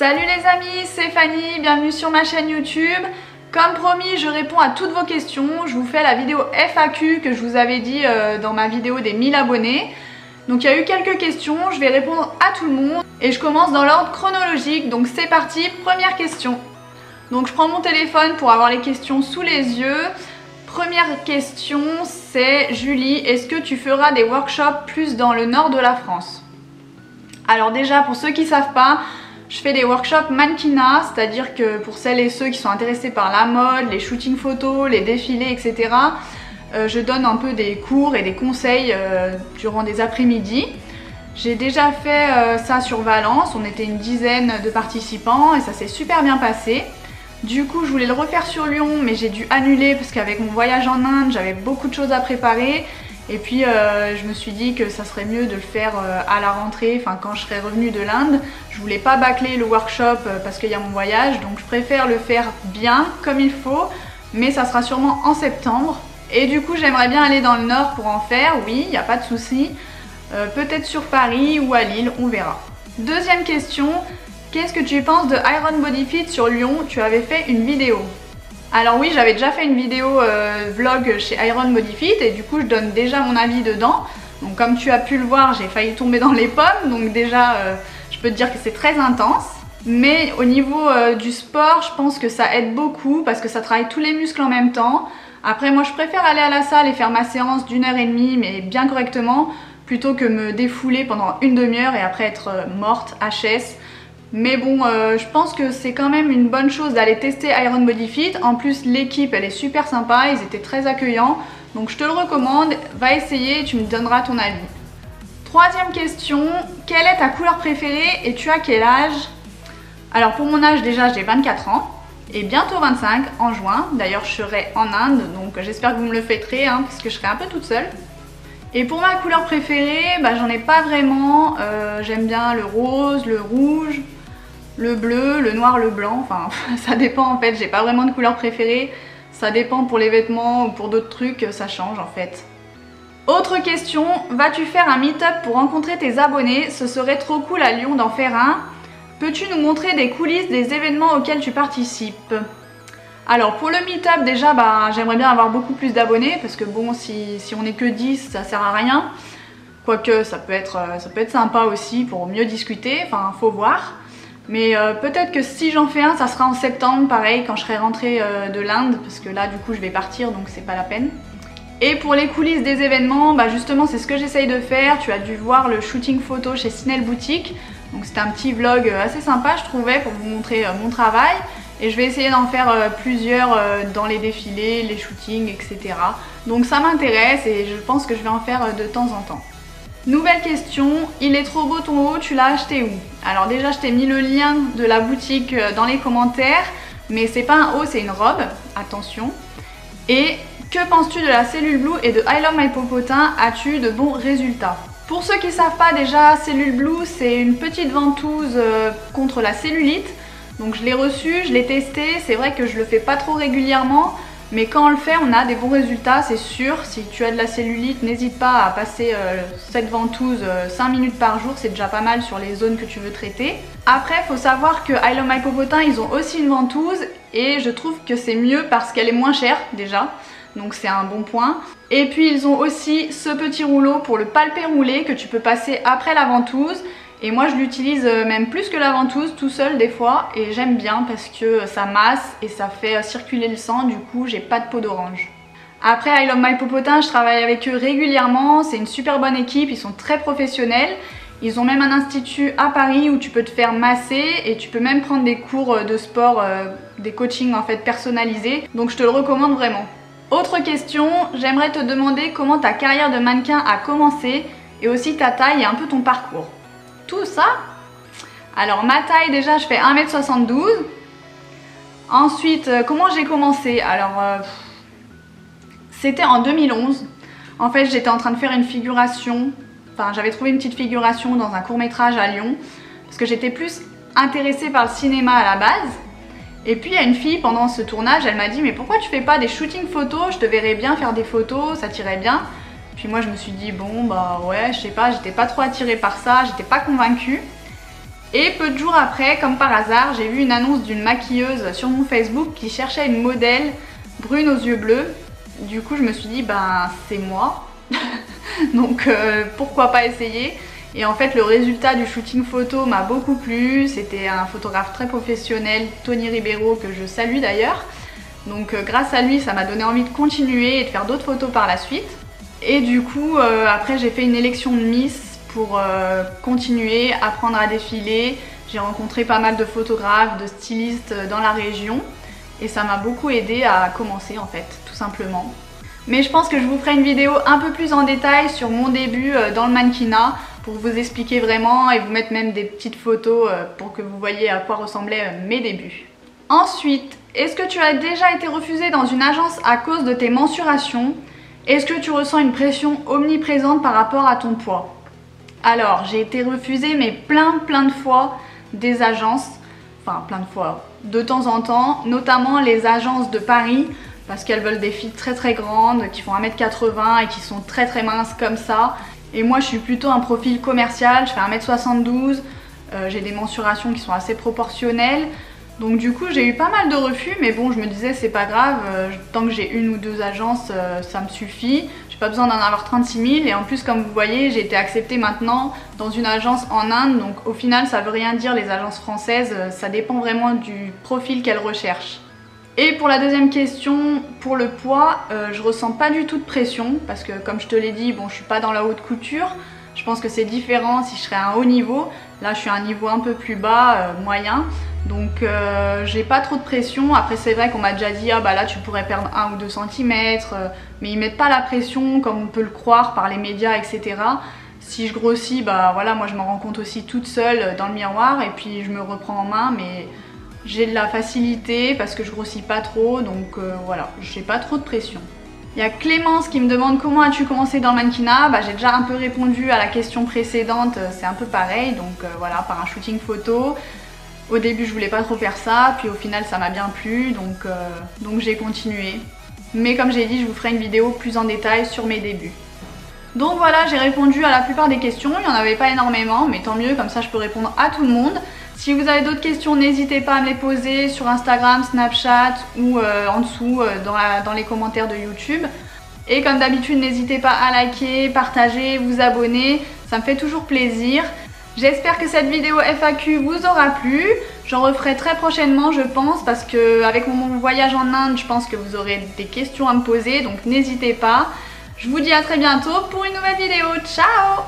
Salut les amis, c'est Fanny, bienvenue sur ma chaîne YouTube. Comme promis, je réponds à toutes vos questions. Je vous fais la vidéo FAQ que je vous avais dit dans ma vidéo des 1000 abonnés. Donc il y a eu quelques questions, je vais répondre à tout le monde. Et je commence dans l'ordre chronologique, donc c'est parti, première question. Donc je prends mon téléphone pour avoir les questions sous les yeux. Première question, c'est Julie, est-ce que tu feras des workshops plus dans le nord de la France? Alors déjà, pour ceux qui ne savent pas, je fais des workshops mannequinat, c'est-à-dire que pour celles et ceux qui sont intéressés par la mode, les shootings photos, les défilés, etc. Je donne un peu des cours et des conseils durant des après-midi. J'ai déjà fait ça sur Valence, on était une dizaine de participants et ça s'est super bien passé. Du coup, je voulais le refaire sur Lyon, mais j'ai dû annuler parce qu'avec mon voyage en Inde, j'avais beaucoup de choses à préparer. Et puis je me suis dit que ça serait mieux de le faire à la rentrée, enfin quand je serai revenue de l'Inde. Je voulais pas bâcler le workshop parce qu'il y a mon voyage, donc je préfère le faire bien, comme il faut, mais ça sera sûrement en septembre. Et du coup j'aimerais bien aller dans le nord pour en faire, oui, il n'y a pas de souci. Peut-être sur Paris ou à Lille, on verra. Deuxième question, qu'est-ce que tu penses de Iron Body Fit sur Lyon? Tu avais fait une vidéo. Alors oui, j'avais déjà fait une vidéo vlog chez Iron Body Fit et du coup je donne déjà mon avis dedans. Donc comme tu as pu le voir, j'ai failli tomber dans les pommes, donc déjà je peux te dire que c'est très intense. Mais au niveau du sport, je pense que ça aide beaucoup parce que ça travaille tous les muscles en même temps. Après moi je préfère aller à la salle et faire ma séance d'1h30 mais bien correctement plutôt que me défouler pendant une demi-heure et après être morte, HS. Mais bon, je pense que c'est quand même une bonne chose d'aller tester Iron Body Fit. En plus, l'équipe, elle est super sympa, ils étaient très accueillants. Donc je te le recommande, va essayer et tu me donneras ton avis. Troisième question, quelle est ta couleur préférée et tu as quel âge? Alors pour mon âge, déjà j'ai 24 ans et bientôt 25 en juin. D'ailleurs, je serai en Inde, donc j'espère que vous me le fêterez parce que je serai un peu toute seule. Et pour ma couleur préférée, j'en ai pas vraiment. J'aime bien le rose, le rouge, le bleu, le noir, le blanc, enfin ça dépend en fait, j'ai pas vraiment de couleur préférée, ça dépend pour les vêtements ou pour d'autres trucs, ça change en fait. Autre question, vas-tu faire un meet-up pour rencontrer tes abonnés? Ce serait trop cool à Lyon d'en faire un. Peux-tu nous montrer des coulisses des événements auxquels tu participes? Alors pour le meet-up déjà, j'aimerais bien avoir beaucoup plus d'abonnés parce que bon, si on n'est que 10, ça sert à rien. Quoique ça peut être sympa aussi pour mieux discuter, enfin faut voir. Mais peut-être que si j'en fais un, ça sera en septembre, pareil, quand je serai rentrée de l'Inde, parce que là, du coup, je vais partir, donc c'est pas la peine. Et pour les coulisses des événements, justement, c'est ce que j'essaye de faire. Tu as dû voir le shooting photo chez Sinel Boutique. Donc c'était un petit vlog assez sympa, je trouvais, pour vous montrer mon travail. Et je vais essayer d'en faire plusieurs dans les défilés, les shootings, etc. Donc ça m'intéresse et je pense que je vais en faire de temps en temps. Nouvelle question, il est trop beau ton haut, tu l'as acheté où? Alors déjà je t'ai mis le lien de la boutique dans les commentaires, mais c'est pas un haut, c'est une robe, attention. Et que penses-tu de la Cellule Blue et de I Love My Popotin? As-tu de bons résultats? Pour ceux qui ne savent pas déjà, Cellule Blue c'est une petite ventouse contre la cellulite. Donc je l'ai reçue, je l'ai testée, c'est vrai que je le fais pas trop régulièrement. Mais quand on le fait, on a des bons résultats, c'est sûr. Si tu as de la cellulite, n'hésite pas à passer cette ventouse 5 minutes par jour, c'est déjà pas mal sur les zones que tu veux traiter. Après, il faut savoir que I Love My Popotin, ils ont aussi une ventouse et je trouve que c'est mieux parce qu'elle est moins chère déjà. Donc c'est un bon point. Et puis ils ont aussi ce petit rouleau pour le palpé roulé que tu peux passer après la ventouse. Et moi je l'utilise même plus que la ventouse tout seul des fois et j'aime bien parce que ça masse et ça fait circuler le sang, du coup j'ai pas de peau d'orange. Après I Love My Popotin, je travaille avec eux régulièrement, c'est une super bonne équipe, ils sont très professionnels. Ils ont même un institut à Paris où tu peux te faire masser et tu peux même prendre des cours de sport, des coachings en fait personnalisés, donc je te le recommande vraiment. Autre question, j'aimerais te demander comment ta carrière de mannequin a commencé et aussi ta taille et un peu ton parcours. Tout ça. Alors ma taille déjà je fais 1m72. Ensuite comment j'ai commencé? Alors c'était en 2011. En fait j'étais en train de faire une figuration. Enfin j'avais trouvé une petite figuration dans un court-métrage à Lyon. Parce que j'étais plus intéressée par le cinéma à la base. Et puis il y a une fille pendant ce tournage, elle m'a dit mais pourquoi tu fais pas des shootings photos? Je te verrais bien faire des photos, ça t'irait bien. Puis moi je me suis dit bon ouais je sais pas, j'étais pas trop attirée par ça, j'étais pas convaincue. Et peu de jours après, comme par hasard, j'ai vu une annonce d'une maquilleuse sur mon Facebook qui cherchait une modèle brune aux yeux bleus. Du coup je me suis dit ben c'est moi, donc pourquoi pas essayer. Et en fait le résultat du shooting photo m'a beaucoup plu, c'était un photographe très professionnel, Tony Ribeiro, que je salue d'ailleurs. Donc grâce à lui ça m'a donné envie de continuer et de faire d'autres photos par la suite. Et du coup après j'ai fait une élection de Miss pour continuer, apprendre à défiler. J'ai rencontré pas mal de photographes, de stylistes dans la région et ça m'a beaucoup aidé à commencer en fait, tout simplement. Mais je pense que je vous ferai une vidéo un peu plus en détail sur mon début dans le mannequinat pour vous expliquer vraiment et vous mettre même des petites photos pour que vous voyez à quoi ressemblaient mes débuts. Ensuite, est-ce que tu as déjà été refusée dans une agence à cause de tes mensurations? Est-ce que tu ressens une pression omniprésente par rapport à ton poids? Alors, j'ai été refusée mais plein de fois des agences, enfin plein de fois, de temps en temps, notamment les agences de Paris, parce qu'elles veulent des filles très grandes, qui font 1m80 et qui sont très minces comme ça. Et moi je suis plutôt un profil commercial, je fais 1m72, j'ai des mensurations qui sont assez proportionnelles. Donc du coup j'ai eu pas mal de refus, mais bon je me disais c'est pas grave, tant que j'ai une ou deux agences ça me suffit. J'ai pas besoin d'en avoir 36 000 et en plus comme vous voyez j'ai été acceptée maintenant dans une agence en Inde. Donc au final ça veut rien dire les agences françaises, ça dépend vraiment du profil qu'elles recherchent. Et pour la deuxième question, pour le poids, je ressens pas du tout de pression parce que comme je te l'ai dit, bon je suis pas dans la haute couture. Je pense que c'est différent si je serais à un haut niveau. Là je suis à un niveau un peu plus bas, moyen. Donc j'ai pas trop de pression. Après c'est vrai qu'on m'a déjà dit ah bah là tu pourrais perdre 1 ou 2 cm, mais ils mettent pas la pression comme on peut le croire par les médias, etc. Si je grossis, bah voilà, moi je m'en rends compte aussi toute seule dans le miroir et puis je me reprends en main, mais j'ai de la facilité parce que je grossis pas trop, donc voilà, j'ai pas trop de pression. Il y a Clémence qui me demande comment as-tu commencé dans le mannequinat. Bah, j'ai déjà un peu répondu à la question précédente, c'est un peu pareil, donc voilà, par un shooting photo. Au début je voulais pas trop faire ça, puis au final ça m'a bien plu, donc j'ai continué. Mais comme j'ai dit, je vous ferai une vidéo plus en détail sur mes débuts. Donc voilà, j'ai répondu à la plupart des questions, il n'y en avait pas énormément, mais tant mieux, comme ça je peux répondre à tout le monde. Si vous avez d'autres questions, n'hésitez pas à me les poser sur Instagram, Snapchat ou en dessous dans les commentaires de YouTube. Et comme d'habitude, n'hésitez pas à liker, partager, vous abonner, ça me fait toujours plaisir. J'espère que cette vidéo FAQ vous aura plu. J'en referai très prochainement je pense parce qu'avec mon voyage en Inde, je pense que vous aurez des questions à me poser, donc n'hésitez pas. Je vous dis à très bientôt pour une nouvelle vidéo. Ciao!